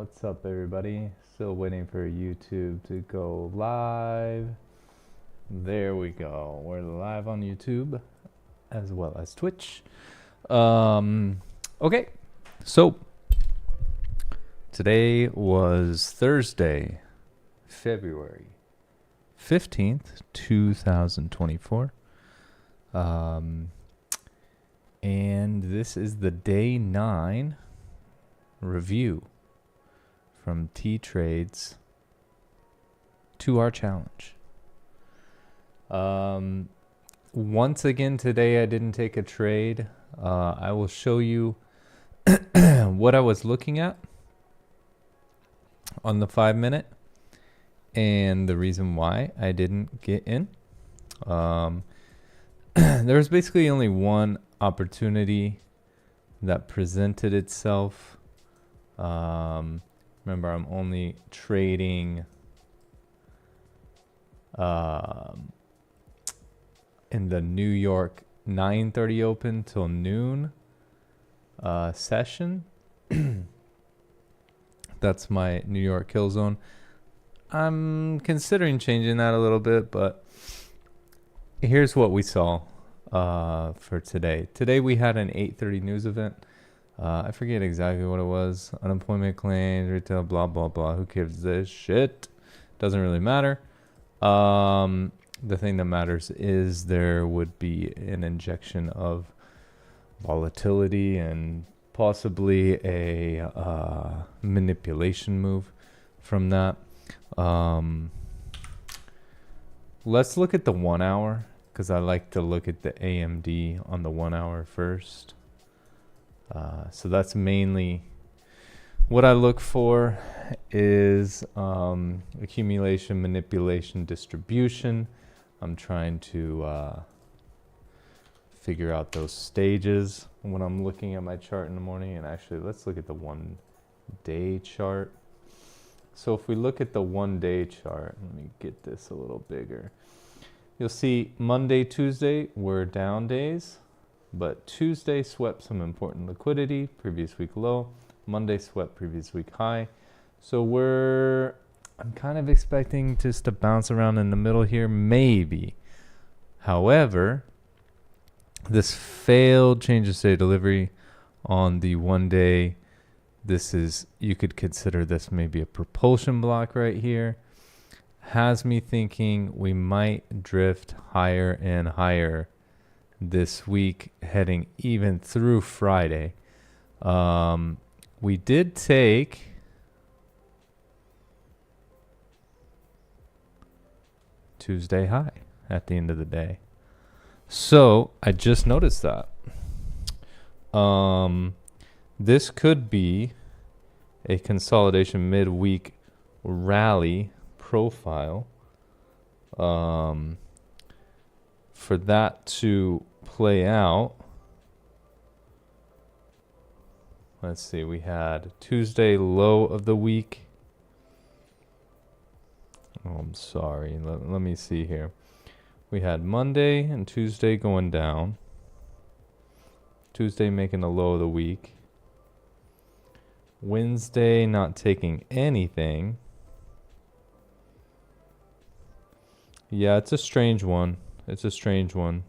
What's up, everybody? Still waiting for YouTube to go live. There we go. We're live on YouTube as well as Twitch. Okay, so today was Thursday, February 15th, 2024. And this is the day 9 review from TTrades 2-hour challenge. Once again today I didn't take a trade. I will show you what I was looking at on the 5-minute and the reason why I didn't get in. There was basically only one opportunity that presented itself. Remember, I'm only trading in the New York 9:30 open till noon session. That's my New York kill zone. I'm considering changing that a little bit, but here's what we saw for today. Today we had an 8:30 news event. I forget exactly what it was. Unemployment claims, retail, blah, blah, blah. Who gives this shit? Doesn't really matter. The thing that matters is there would be an injection of volatility and possibly a manipulation move from that. Let's look at the 1 hour because I like to look at the AMD on the 1 hour first. So that's mainly what I look for is accumulation, manipulation, distribution. I'm trying to figure out those stages when I'm looking at my chart in the morning. And actually, let's look at the 1 day chart. So if we look at the 1 day chart, let me get this a little bigger. You'll see Monday, Tuesday were down days. But Tuesday swept some important liquidity, previous week low. Monday swept previous week high. So I'm kind of expecting just to bounce around in the middle here, maybe. However, this failed change of state delivery on the 1 day. You could consider this maybe a propulsion block right here. Has me thinking we might drift higher and higher this week, heading even through Friday. We did take Tuesday high at the end of the day. So I just noticed that. This could be a consolidation midweek rally profile. For that to play out, let's see, we had Tuesday low of the week. Oh, I'm sorry. Let me see here. We had Monday and Tuesday going down. Tuesday making a low of the week. Wednesday not taking anything. Yeah, it's a strange one. It's a strange one.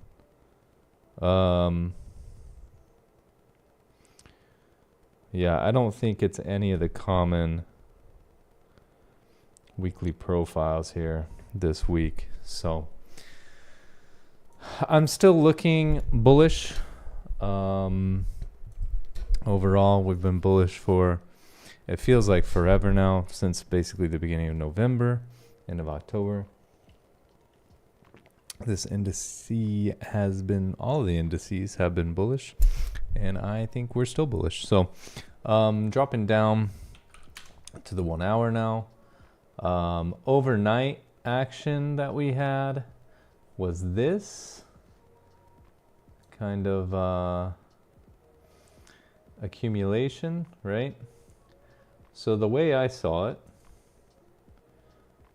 Yeah, I don't think it's any of the common weekly profiles here this week. So I'm still looking bullish. Overall, we've been bullish for, it feels like forever now, since basically the beginning of November, end of October. This indice has been, all of the indices have been bullish, and I think we're still bullish. So dropping down to the 1 hour now. Overnight action that we had was this kind of accumulation, right? So the way I saw it,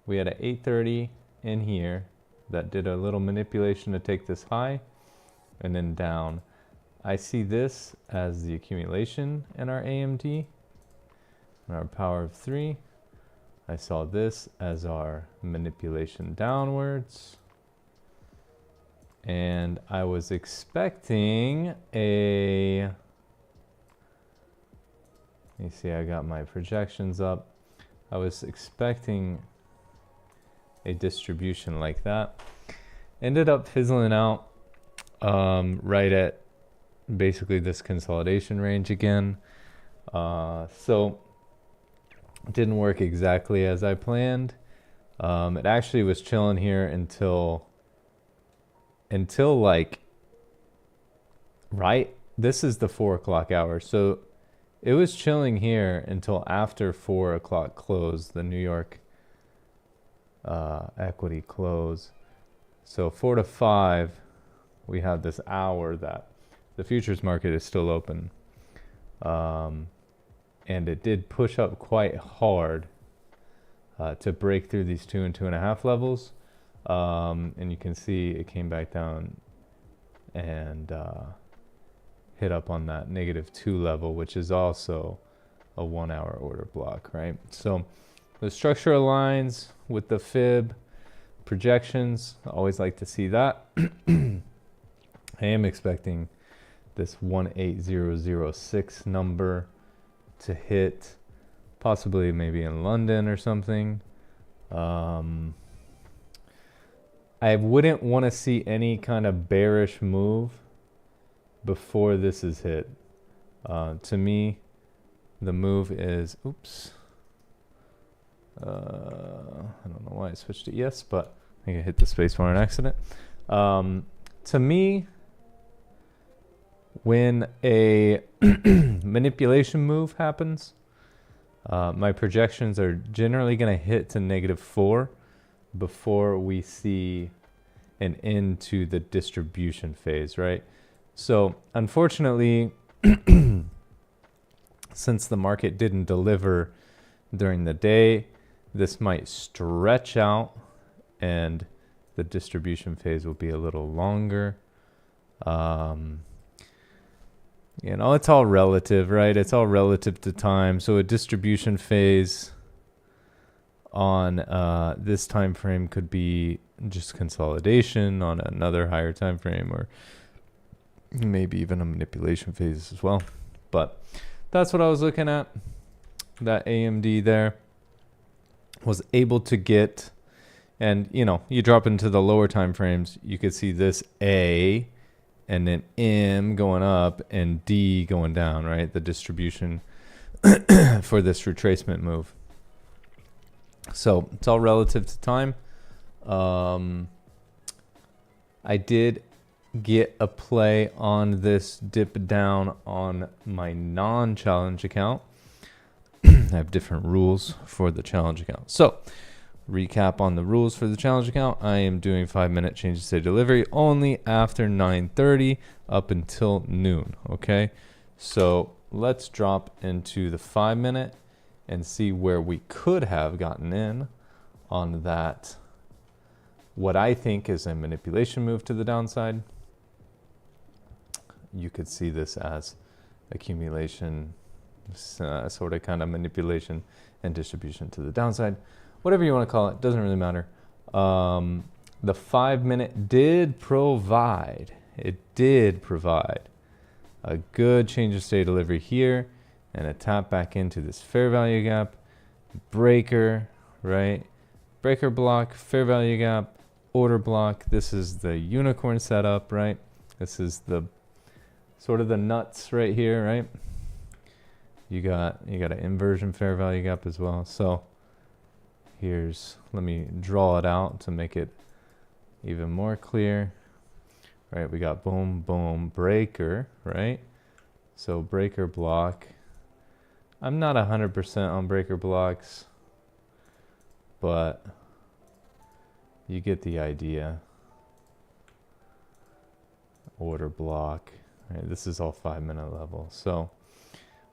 we had an 8:30 in here that did a little manipulation to take this high and then down. I see this as the accumulation in our AMD. on our power of 3. I saw this as our manipulation downwards. And I was expecting a, let me see, I got my projections up. I was expecting a distribution like that. Ended up fizzling out right at basically this consolidation range again. So it didn't work exactly as I planned. It actually was chilling here until like, right, this is the 4 o'clock hour. So it was chilling here until after 4 o'clock close, the New York equity close. So 4 to 5, we have this hour that the futures market is still open. And it did push up quite hard to break through these 2 and 2.5 levels. And you can see it came back down and hit up on that -2 level, which is also a 1 hour order block, right? So the structure aligns with the fib projections. I always like to see that. I am expecting this 18006 number to hit, possibly maybe in London or something. I wouldn't want to see any kind of bearish move before this is hit. To me, the move is, oops. I don't know why I switched to yes, but I think I hit the spacebar on accident. To me, when a manipulation move happens, my projections are generally going to hit to -4 before we see an end to the distribution phase, right? So unfortunately, since the market didn't deliver during the day, this might stretch out and the distribution phase will be a little longer. You know, it's all relative, right? It's all relative to time. So a distribution phase on this time frame could be just consolidation on another higher time frame, or maybe even a manipulation phase as well. But that's what I was looking at. That AMD there was able to get, and you know, you drop into the lower time frames, you could see this A and then M going up and D going down, right? The distribution for this retracement move. So it's all relative to time. I did get a play on this dip down on my non-challenge account. I have different rules for the challenge account. So recap on the rules for the challenge account. I am doing 5-minute change of state delivery only after 9:30 up until noon. Okay, so let's drop into the 5-minute and see where we could have gotten in on that, what I think is a manipulation move to the downside. You could see this as accumulation, sort of kind of manipulation and distribution to the downside. Whatever you want to call it, doesn't really matter. The 5-minute did provide a good change of state delivery here and a tap back into this fair value gap, breaker, right? Breaker block, fair value gap, order block. This is the unicorn setup, right? This is the sort of the nuts right here, right? You got an inversion fair value gap as well. So let me draw it out to make it even more clear. Right, we got boom, boom, breaker, right? So breaker block. I'm not 100% on breaker blocks, but you get the idea. Order block, right? This is all 5-minute level. So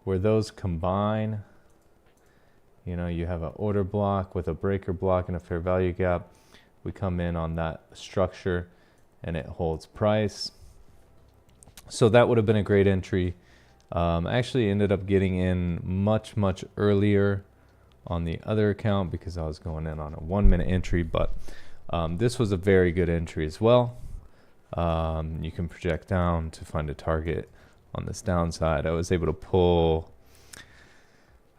where those combine, you know, you have an order block with a breaker block and a fair value gap. We come in on that structure and it holds price. So that would have been a great entry I actually ended up getting in much earlier on the other account because I was going in on a 1 minute entry, but this was a very good entry as well. You can project down to find a target on this downside. I was able to pull,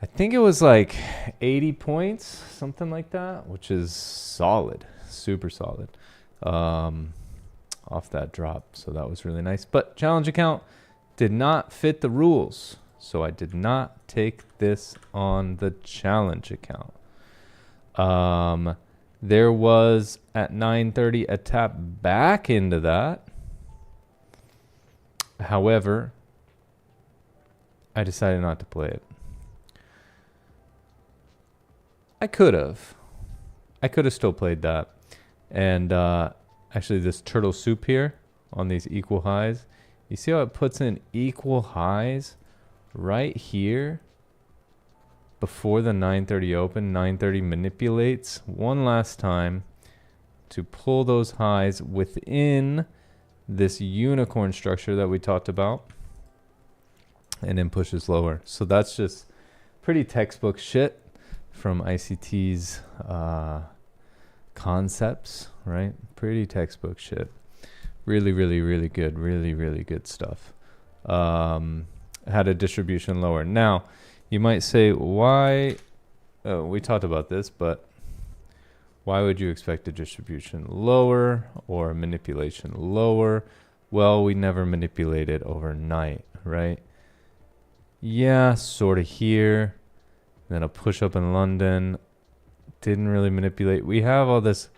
I think it was like 80 points, something like that, which is solid, super solid, off that drop. So that was really nice. But challenge account did not fit the rules, so I did not take this on the challenge account. There was at 9:30 a tap back into that. However, I decided not to play it. I could have still played that. And actually this turtle soup here on these equal highs, you see how it puts in equal highs right here before the 9:30 open. 9:30 manipulates one last time to pull those highs within this unicorn structure that we talked about, and then pushes lower. So that's just pretty textbook shit from ICT's concepts, right? Pretty textbook shit. Really good. Really good stuff. Had a distribution lower. Now, you might say, why? We talked about this, but why would you expect a distribution lower or a manipulation lower? Well, we never manipulated overnight, right? Yeah, sort of here. Then a push up in London. Didn't really manipulate. We have all this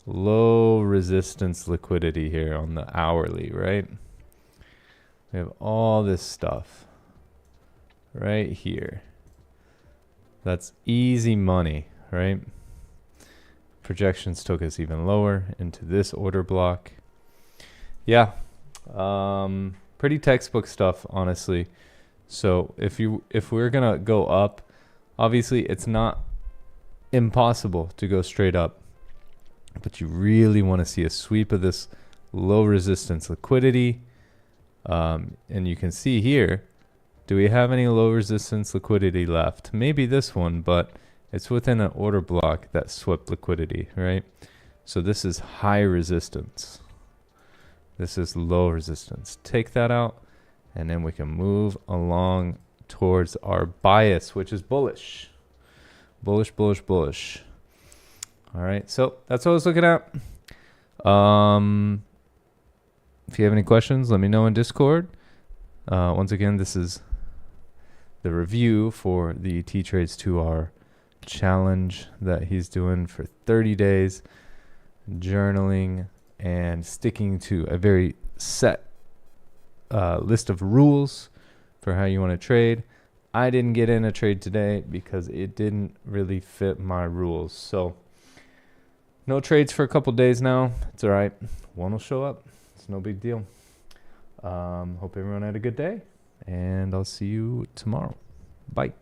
low resistance liquidity here on the hourly, right? We have all this stuff right here. That's easy money, right? Projections took us even lower into this order block. Yeah, pretty textbook stuff, honestly. So if we're gonna go up, obviously it's not impossible to go straight up, but you really want to see a sweep of this low resistance liquidity. And you can see here, do we have any low resistance liquidity left? Maybe this one, but it's within an order block that swept liquidity, right? So this is high resistance. This is low resistance. Take that out, and then we can move along towards our bias, which is bullish. Bullish. All right, so that's what I was looking at. If you have any questions, let me know in Discord. Once again, this is the review for the TTrades 2R challenge that he's doing for 30 days, journaling and sticking to a very set list of rules for how you want to trade. I didn't get in a trade today because it didn't really fit my rules. So no trades for a couple days now. It's all right. One will show up. It's no big deal. Hope everyone had a good day, and I'll see you tomorrow. Bye.